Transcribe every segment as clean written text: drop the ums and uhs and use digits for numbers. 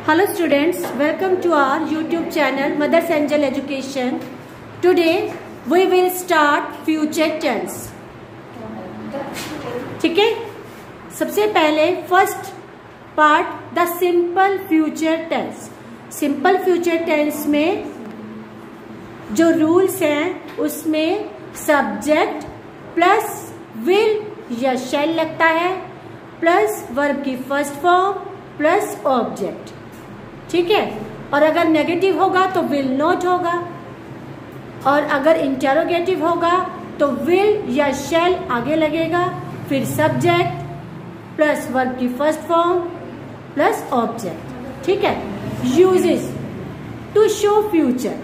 Hello students, welcome to our YouTube channel Mother's Angel Education. Today we will start future tense. ठीक है, सबसे पहले first part the simple future tense. Simple future tense में जो rules हैं उसमें subject plus will या शैल लगता है प्लस वर्ब की फर्स्ट फॉर्म प्लस ऑब्जेक्ट. ठीक है, और अगर नेगेटिव होगा तो विल नॉट होगा, और अगर इंटेरोगेटिव होगा तो विल या शैल आगे लगेगा, फिर सब्जेक्ट प्लस वर्ब की फर्स्ट फॉर्म प्लस ऑब्जेक्ट. ठीक है. यूजेस टू शो फ्यूचर,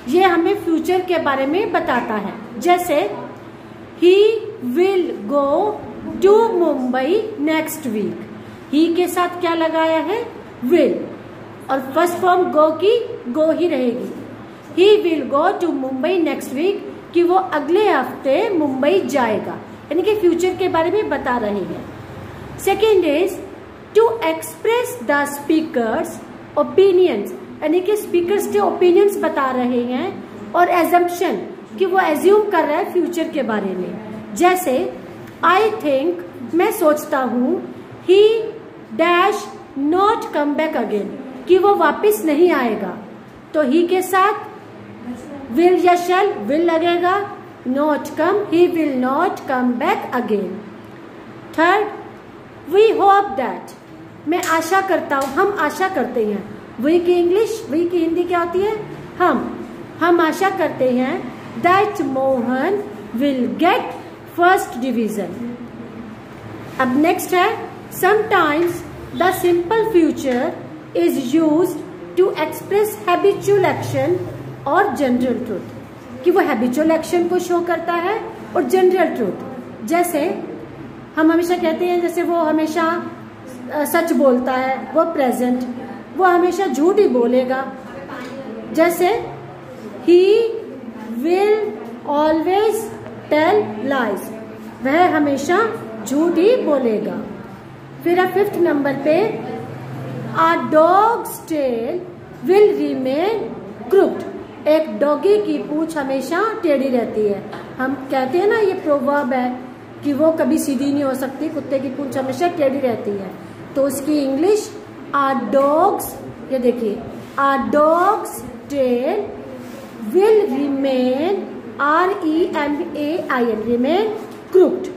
ये हमें फ्यूचर के बारे में बताता है. जैसे he will go to Mumbai next week. He के साथ क्या लगाया है? विल, और फर्स्ट फॉर्म गो की गो ही रहेगी. He will go to Mumbai next week, कि वो अगले हफ्ते मुंबई जाएगा, यानी कि फ्यूचर के बारे में बता रहे हैं. Second is to express the speaker's opinions, यानी कि स्पीकर्स के ओपिनियंस बता रहे हैं, और एजम्पशन, कि वो एज्यूम कर रहा है फ्यूचर के बारे में. जैसे आई थिंक, मैं सोचता हूं, ही dash not come back again, कि वो वापस नहीं आएगा. तो ही के साथ विल या शैल विल लगेगा. Not come, he will not come back again. Third, we hope that, मैं आशा करता हूं, हम आशा करते हैं. वी की इंग्लिश, वी की हिंदी क्या होती है? हम आशा करते हैं that Mohan will get first division. अब नेक्स्ट है sometimes the simple future is used to express habitual action और general truth, कि वो habitual action को शो करता है और general truth. जैसे हम हमेशा कहते हैं, जैसे वो हमेशा सच बोलता है, वो प्रेजेंट, वो हमेशा झूठ ही बोलेगा. जैसे he will always tell lies, वह हमेशा झूठ ही बोलेगा. फिर अब फिफ्थ नंबर पे A dog's tail will remain crooked, एक डॉगी की पूंछ हमेशा टेढ़ी रहती है. हम कहते हैं ना, ये प्रोवर्ब है कि वो कभी सीधी नहीं हो सकती, कुत्ते की पूंछ हमेशा टेढ़ी रहती है. तो उसकी इंग्लिश A dog's, ये देखिए, A dog's tail will remain REMAIN, remain crooked.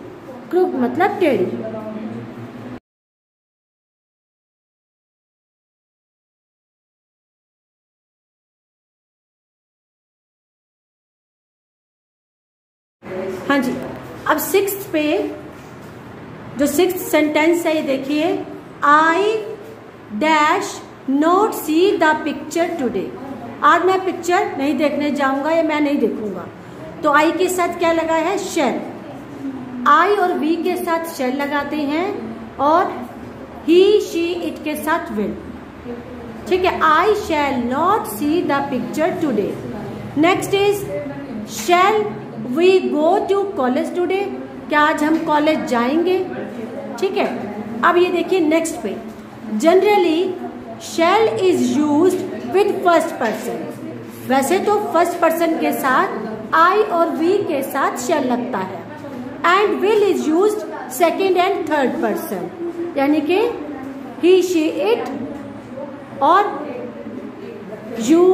crooked मतलब टेढ़ी. हाँ जी. अब सिक्स्थ पे जो सिक्स्थ सेंटेंस है, ये देखिए, I dash not see the picture today. आज मैं पिक्चर नहीं देखने जाऊंगा या मैं नहीं देखूंगा. तो आई के साथ क्या लगा है? शैल. आई और वी के साथ शैल लगाते हैं, और ही शी इट के साथ विल. ठीक है. I shall not see the picture today. Next is shall we go to college today, क्या आज हम कॉलेज जाएंगे. ठीक है. अब ये देखिए नेक्स्ट पे, generally shall is used with first person. वैसे तो फर्स्ट पर्सन के साथ आई और वी के साथ शैल लगता है, and will is used second and third person, यानी कि ही शी इट और यू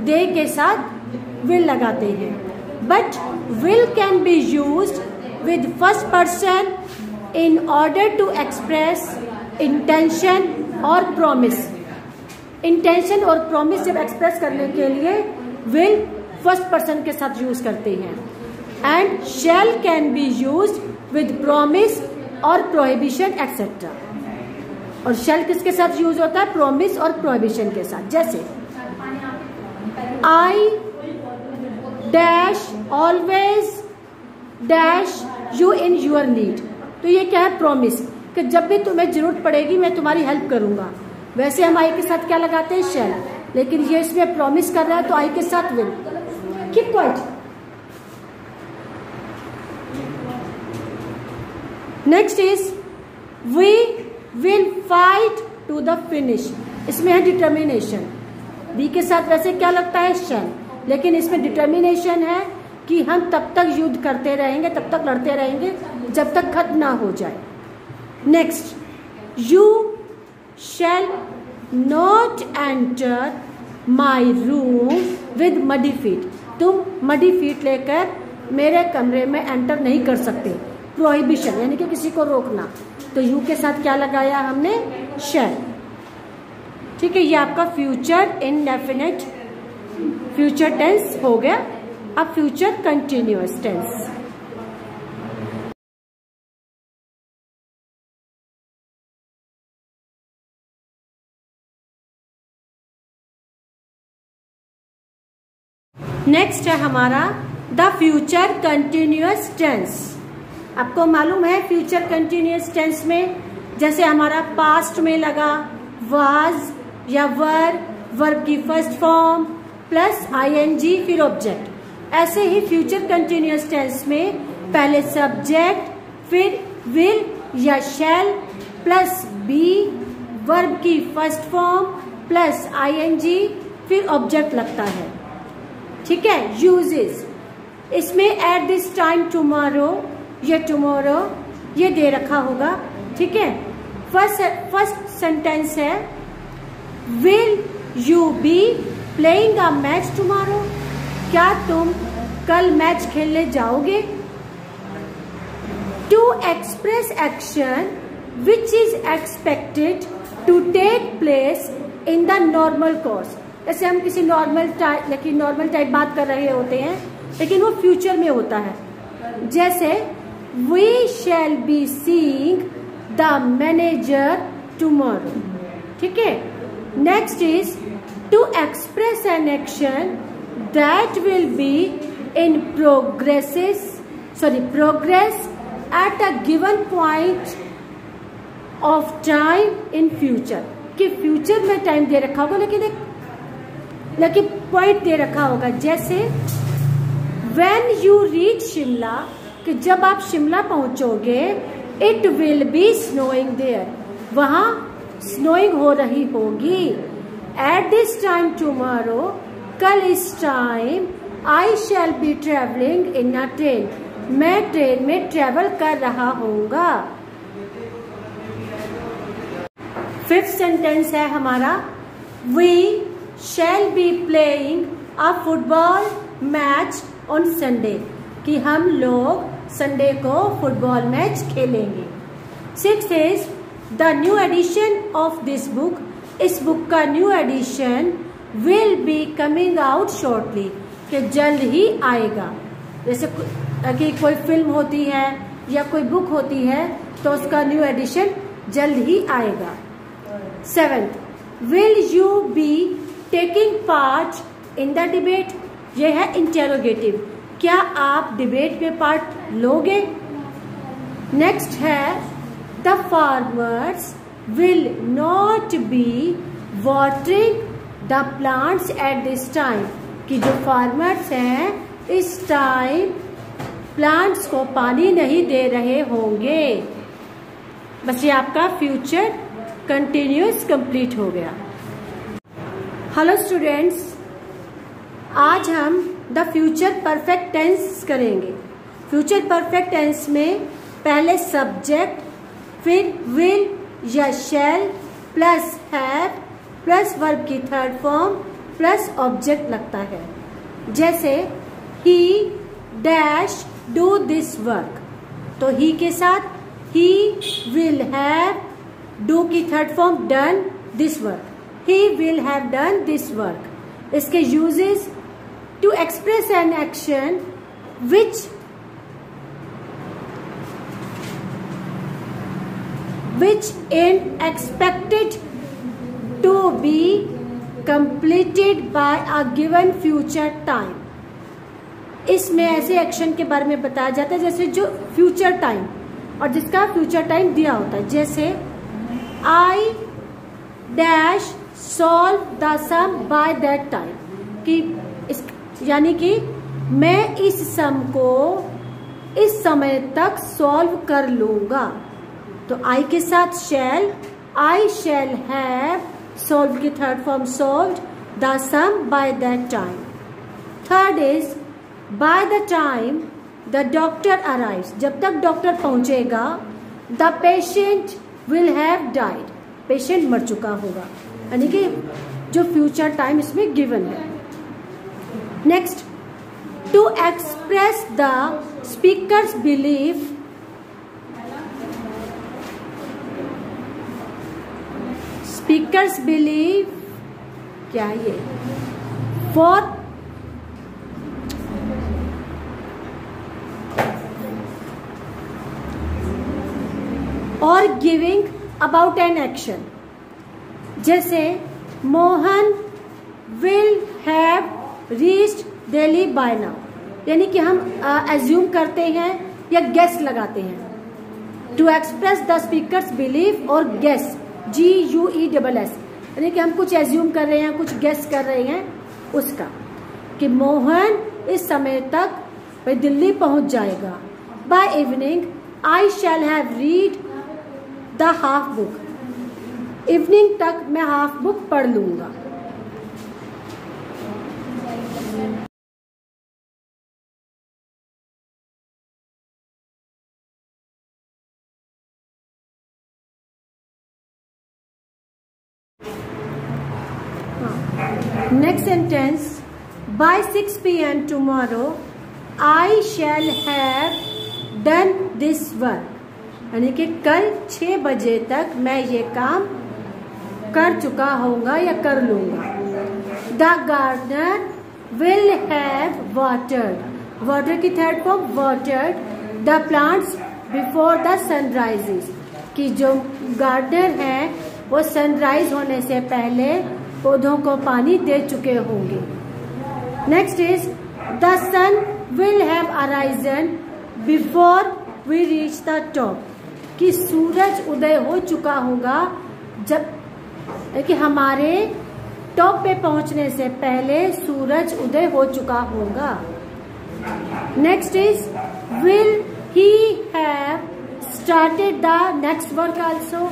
दे के साथ विल लगाते हैं. But will can be used with first person in order to express intention और promise. Intention और promise जब express करने के लिए will first person के साथ use करते हैं. And shall can be used with promise और prohibition etc. और shall किसके साथ use होता है? promise और prohibition के साथ. जैसे I dash always dash you in your need. तो ये क्या है? प्रॉमिस, कि जब भी तुम्हें जरूरत पड़ेगी मैं तुम्हारी हेल्प करूंगा. वैसे हम आई के साथ क्या लगाते हैं? शैल. लेकिन ये इसमें प्रॉमिस कर रहा है तो आई के साथ will. Keep quiet. Next is we will fight to the finish. इसमें है डिटर्मिनेशन। बी के साथ वैसे क्या लगता है, शैल, लेकिन इसमें डिटर्मिनेशन है कि हम तब तक युद्ध करते रहेंगे, तब तक लड़ते रहेंगे जब तक खत्म ना हो जाए। Next, you shall not enter my room with muddy feet. तुम मडी फीट लेकर मेरे कमरे में एंटर नहीं कर सकते। प्रोहिबिशन यानी कि किसी को रोकना, तो यू के साथ क्या लगाया हमने, शैल। ठीक है, ये आपका फ्यूचर इंडेफिनिट फ्यूचर टेंस हो गया। अब फ्यूचर कंटिन्यूअस टेंस। नेक्स्ट है हमारा द फ्यूचर कंटिन्यूअस टेंस। आपको मालूम है फ्यूचर कंटिन्यूअस टेंस में जैसे हमारा पास्ट में लगा वाज या वर्ब की फर्स्ट फॉर्म प्लस आईएनजी फिर ऑब्जेक्ट, ऐसे ही फ्यूचर कंटिन्यूअस टेंस में पहले सब्जेक्ट फिर विल या शैल प्लस बी, वर्ब की फर्स्ट फॉर्म प्लस आईएनजी फिर ऑब्जेक्ट लगता है। ठीक है, यूजेस, इसमें एट दिस टाइम टुमारो, ये टुमारो ये दे रखा होगा। ठीक है, फर्स्ट सेंटेंस है will you be playing a match tomorrow, क्या तुम कल मैच खेलने जाओगे। To express action which is expected to take place in the normal course, जैसे हम किसी नॉर्मल टाइप बात कर रहे होते हैं लेकिन वो फ्यूचर में होता है। जैसे we shall be seeing the manager tomorrow. ठीक है, next is to express an action that will be in progress at a given point of time in future, कि फ्यूचर में टाइम दे रखा होगा लेकिन पॉइंट दे रखा होगा। जैसे व्हेन यू रीच शिमला, कि जब आप शिमला पहुंचोगे, it will be snowing there, वहां स्नोइंग हो रही होगी। एट दिस टाइम टुमारो, कल इस टाइम, I shall be travelling in a train, मैं ट्रेन में ट्रेवल कर रहा होऊंगा। फिफ्थ सेंटेंस है हमारा we shall be playing a football match on Sunday, कि हम लोग संडे को फुटबॉल मैच खेलेंगे। Sixth is the new edition of this book, इस बुक का new addition will be coming out shortly, कि जल्द ही आएगा। जैसे कि कोई फिल्म होती है या कोई बुक होती है तो उसका न्यू एडिशन जल्द ही आएगा। Seventh, will you be taking part in the debate, यह है इंटेरोगेटिव, क्या आप डिबेट में पार्ट लोगे। नेक्स्ट है the farmers will not be watering the plants eight this time, कि जो फार्मर्स हैं इस टाइम प्लांट्स को पानी नहीं दे रहे होंगे। बस ये आपका फ्यूचर कंटिन्यूअस कंप्लीट हो गया। हेलो स्टूडेंट्स, आज हम द फ्यूचर परफेक्ट टेंस करेंगे। फ्यूचर परफेक्ट टेंस में पहले सब्जेक्ट फिर विल या shall plus have plus verb की थर्ड फॉर्म प्लस ऑब्जेक्ट लगता है। जैसे he dash do this work, तो ही के साथ ही विल हैव, डू की third form done this work, he will have done this work. इसके uses to express an action which is expected to be completed by a given future time। इसमें ऐसे action के बारे में बताया जाता है जैसे जो फ्यूचर टाइम और जिसका फ्यूचर टाइम दिया होता है। जैसे I dash solve the sum by that time, कि यानी कि मैं इस सम को इस समय तक सॉल्व कर लूंगा। तो आई के साथ शैल, आई शैल हैव solve की third form solved the sum by that time. Third is by the time the doctor arrives, जब तक डॉक्टर पहुंचेगा the patient will have died, patient मर चुका होगा, यानी कि जो फ्यूचर टाइम इसमें गिवन है. Next, to express the speaker's belief, speaker's believe क्या ये, फॉर और गिविंग अबाउट एन एक्शन, जैसे Mohan will have reached Delhi by now, यानी कि हम एज्यूम करते हैं या गेस लगाते हैं. To express the speaker's belief और गेस, GUESS, यानी कि हम कुछ एज्यूम कर रहे हैं, कुछ गेस कर रहे हैं उसका, कि मोहन इस समय तक भाई दिल्ली पहुंच जाएगा. By evening I shall have read the half book, evening तक मैं हाफ बुक पढ़ लूंगा. Next sentence, by 6 PM tomorrow I shall have done this work, यानी कि कल 6 बजे तक मैं ये काम कर चुका होगा या कर लूंगा. The gardener will have watered, water की third form watered the plants before the sunrises, कि जो गार्डनर है वो सनराइज होने से पहले पौधों को पानी दे चुके होंगे. Next is the sun will have arisen before we reach the top, कि सूरज उदय हो चुका होगा जब, कि हमारे टॉप पे पहुंचने से पहले सूरज उदय हो चुका होगा. Next is will he have started the next work also,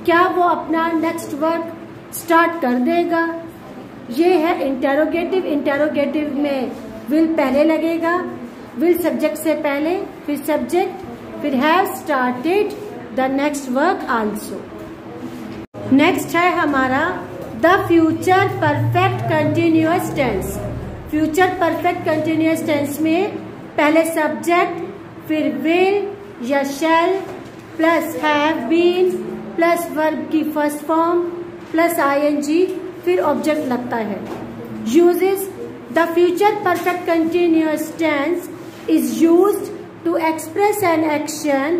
क्या वो अपना नेक्स्ट वर्क स्टार्ट कर देगा. ये है इंटेरोगेटिव, इंटेरोगेटिव में विल पहले लगेगा, विल सब्जेक्ट से पहले, फिर सब्जेक्ट, फिर have started the next work also. Next है हमारा the future perfect continuous tense. Future perfect continuous tense में पहले सब्जेक्ट, फिर विल या shall plus have been plus verb की फर्स्ट फॉर्म प्लस ING, फिर ऑब्जेक्ट लगता है. Uses, the future perfect continuous tense is used to express an action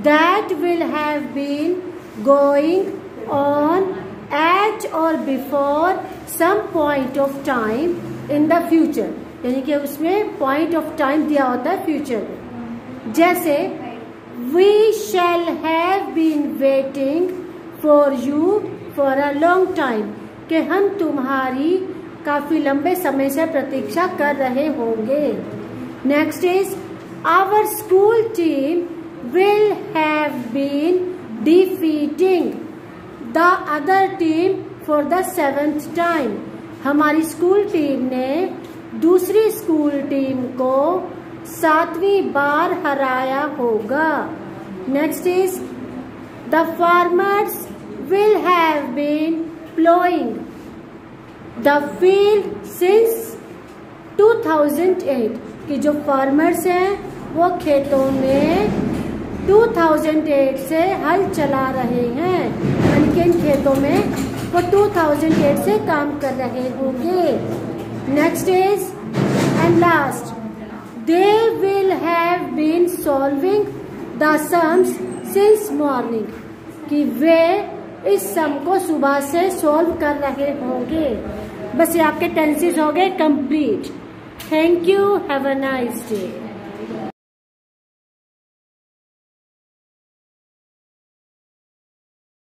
that will have been going on at or before some point of time in the future, यानी कि उसमें point of time दिया होता है future में. जैसे we shall have been waiting for you for a long time, कि हम तुम्हारी काफी लंबे समय से प्रतीक्षा कर रहे होंगे. Next is our school team will have been defeating the other team for the 7th time, हमारी स्कूल टीम ने दूसरी स्कूल टीम को 7वीं बार हराया होगा. Next is the farmers will have been plowing the field since 2008, कि जो फार्मर्स हैं वो खेतों में 2008 से हल चला रहे हैं, यानी कि इन खेतों में वो 2008 से काम कर रहे होंगे. Next is and last, they will have been solving the sums since morning, कि वे इस सम को सुबह से सॉल्व कर रहे होंगे. बस ये आपके टेंसेस हो गए complete. Thank you, have a nice day.